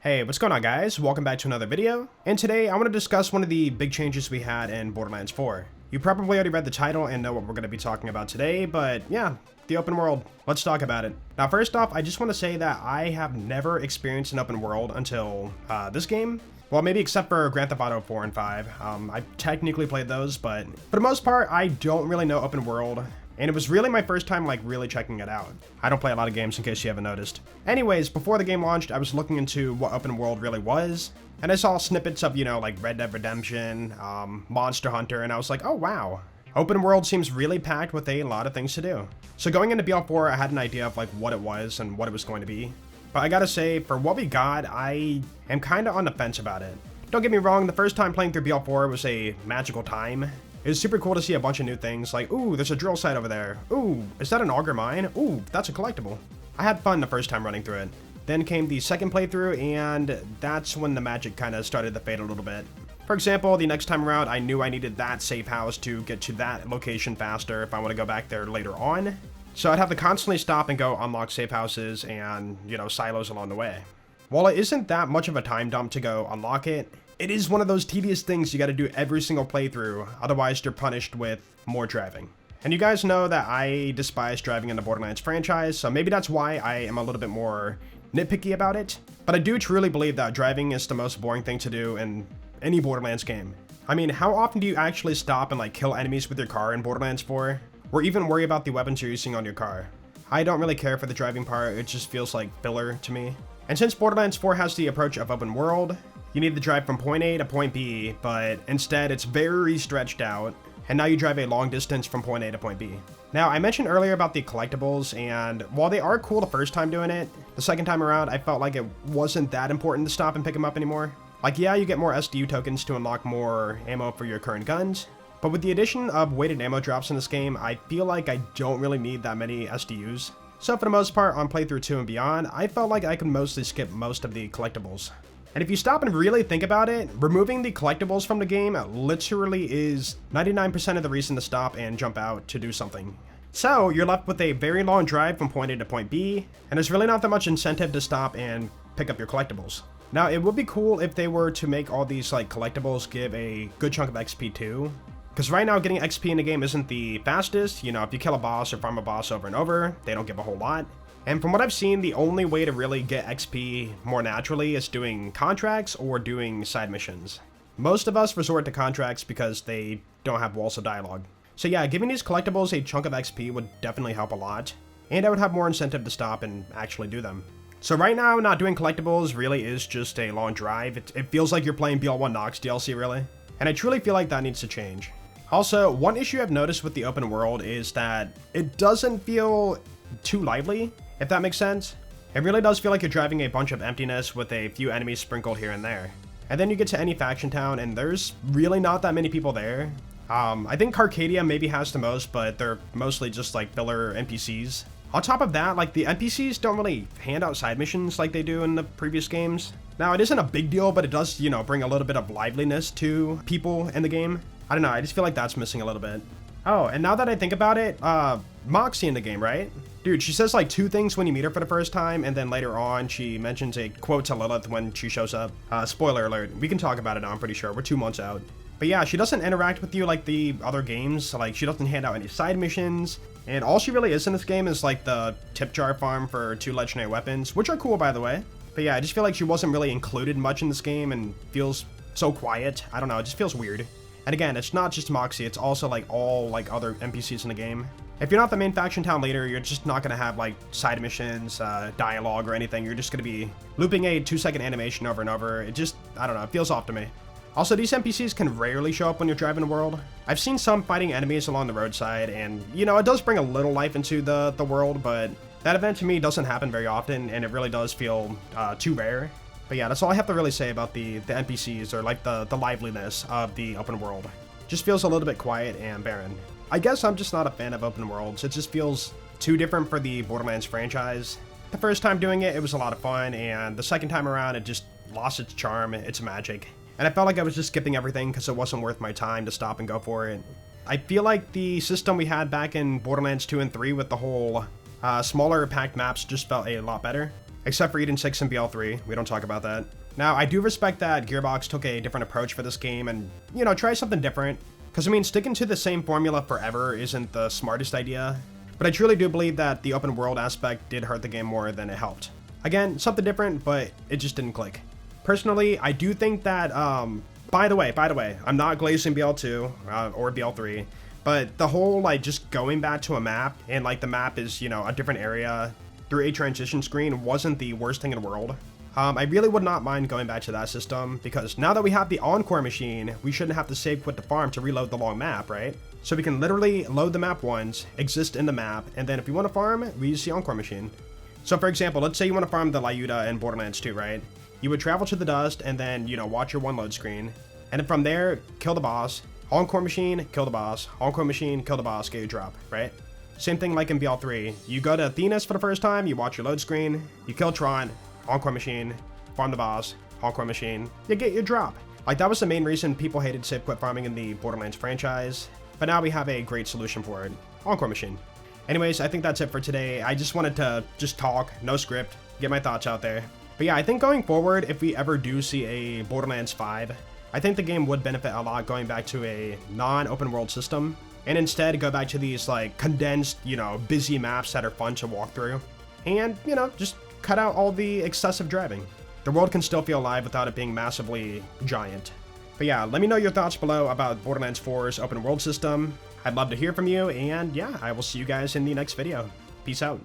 Hey, what's going on guys? Welcome back to another video, and today I want to discuss one of the big changes we had in Borderlands 4. You probably already read the title and know what we're going to be talking about today, but yeah, the open world. Let's talk about it. Now first off, I just want to say that I have never experienced an open world until this game. Well, maybe except for Grand Theft Auto 4 and 5. I technically played those, but for the most part, I don't really know open world. And it was really my first time really checking it out. I don't play a lot of games in case you haven't noticed. Anyways, before the game launched, I was looking into what open world really was. And I saw snippets of, like Red Dead Redemption, Monster Hunter, and I was like, oh wow. Open world seems really packed with a lot of things to do. So going into BL4, I had an idea of what it was and what it was going to be. But I gotta say, for what we got, I am kinda on the fence about it. Don't get me wrong, the first time playing through BL4 was a magical time. It was super cool to see a bunch of new things, like, ooh, there's a drill site over there. Ooh, is that an auger mine? Ooh, that's a collectible. I had fun the first time running through it. Then came the second playthrough, and that's when the magic kind of started to fade a little bit. For example, the next time around, I knew I needed that safe house to get to that location faster if I want to go back there later on. So I'd have to constantly stop and go unlock safe houses and, silos along the way. While it isn't that much of a time dump to go unlock it, it is one of those tedious things you gotta do every single playthrough, otherwise you're punished with more driving. And you guys know that I despise driving in the Borderlands franchise, so maybe that's why I am a little bit more nitpicky about it. But I do truly believe that driving is the most boring thing to do in any Borderlands game. I mean, how often do you actually stop and kill enemies with your car in Borderlands 4? Or even worry about the weapons you're using on your car? I don't really care for the driving part, it just feels like filler to me. And since Borderlands 4 has the approach of open world, you need to drive from point A to point B, but instead it's very stretched out, and now you drive a long distance from point A to point B. Now, I mentioned earlier about the collectibles, and while they are cool the first time doing it, the second time around I felt like it wasn't that important to stop and pick them up anymore. Yeah, you get more SDU tokens to unlock more ammo for your current guns, but with the addition of weighted ammo drops in this game, I feel like I don't really need that many SDUs. So for the most part, on playthrough 2 and beyond, I felt like I could mostly skip most of the collectibles. And if you stop and really think about it, removing the collectibles from the game literally is 99% of the reason to stop and jump out to do something. So you're left with a very long drive from point A to point B, and there's really not that much incentive to stop and pick up your collectibles. Now, it would be cool if they were to make all these collectibles give a good chunk of XP too. Because right now, getting XP in the game isn't the fastest. If you kill a boss or farm a boss over and over, they don't give a whole lot. And from what I've seen, the only way to really get XP more naturally is doing contracts or doing side missions. Most of us resort to contracts because they don't have walls of dialogue. So yeah, giving these collectibles a chunk of XP would definitely help a lot, and I would have more incentive to stop and actually do them. So right now, not doing collectibles really is just a long drive. It feels like you're playing BL1 Nox DLC really, and I truly feel like that needs to change. Also, one issue I've noticed with the open world is that it doesn't feel too lively, if that makes sense. It really does feel like you're driving a bunch of emptiness with a few enemies sprinkled here and there. And then you get to any faction town and there's really not that many people there. I think Carcadia maybe has the most, but they're mostly just filler NPCs. On top of that, the NPCs don't really hand out side missions like they do in the previous games. Now, it isn't a big deal, but it does, bring a little bit of liveliness to people in the game. I don't know, I just feel like that's missing a little bit. Oh, and now that I think about it, Moxie in the game, right? Dude, she says 2 things when you meet her for the first time, and then later on she mentions a quote to Lilith when she shows up. Spoiler alert, we can talk about it now, I'm pretty sure, we're 2 months out. But yeah, she doesn't interact with you like the other games, she doesn't hand out any side missions, and all she really is in this game is the tip jar farm for 2 legendary weapons, which are cool by the way. But yeah, I just feel like she wasn't really included much in this game and feels so quiet. I don't know, it just feels weird. And again, it's not just Moxie, it's also all other NPCs in the game. If you're not the main faction town leader, you're just not gonna have side missions, dialogue or anything. You're just gonna be looping a 2-second animation over and over. It just, I don't know, it feels off to me. Also, these NPCs can rarely show up when you're driving the world. I've seen some fighting enemies along the roadside, and it does bring a little life into the world, but that event to me doesn't happen very often, and it really does feel too rare. But yeah, that's all I have to really say about the NPCs, or the liveliness of the open world. Just feels a little bit quiet and barren. I guess I'm just not a fan of open worlds. It just feels too different for the Borderlands franchise. The first time doing it, it was a lot of fun, and the second time around, it just lost its charm, its magic. And I felt like I was just skipping everything because it wasn't worth my time to stop and go for it. I feel like the system we had back in Borderlands 2 and 3 with the whole smaller packed maps just felt a lot better. except for Eden 6 and BL3. We don't talk about that. Now, I do respect that Gearbox took a different approach for this game and, you know, try something different. Because, I mean, sticking to the same formula forever isn't the smartest idea. But I truly do believe that the open world aspect did hurt the game more than it helped. Again, something different, but it just didn't click. Personally, I do think that, by the way, I'm not glazing BL2 or BL3, but the whole, like, just going back to a map and, like, the map is, you know, a different area through a transition screen wasn't the worst thing in the world. I really would not mind going back to that system, because now that we have the Encore machine, we shouldn't have to save quit the farm to reload the long map, right? So we can literally load the map once, exist in the map, and then if we want to farm, we use the Encore machine. So for example, let's say you want to farm the Lyuda in Borderlands 2, right? You would travel to the dust and then, you know, watch your one load screen. And then from there, kill the boss, Encore machine, kill the boss, Encore machine, kill the boss, get your drop, right? Same thing like in BL3. You go to Athenas for the first time, you watch your load screen, you kill Tron, Encore machine, farm the boss, Encore machine, you get your drop. Like, that was the main reason people hated save quit farming in the Borderlands franchise, but now we have a great solution for it, Encore machine. Anyways, I think that's it for today. I just wanted to talk, no script, get my thoughts out there. But yeah, I think going forward, if we ever do see a Borderlands 5, I think the game would benefit a lot going back to a non-open world system, and instead go back to these, like, condensed, you know, busy maps that are fun to walk through, and, you know, just cut out all the excessive driving. The world can still feel alive without it being massively giant. But yeah, let me know your thoughts below about Borderlands 4's open world system. I'd love to hear from you, and yeah, I will see you guys in the next video. Peace out.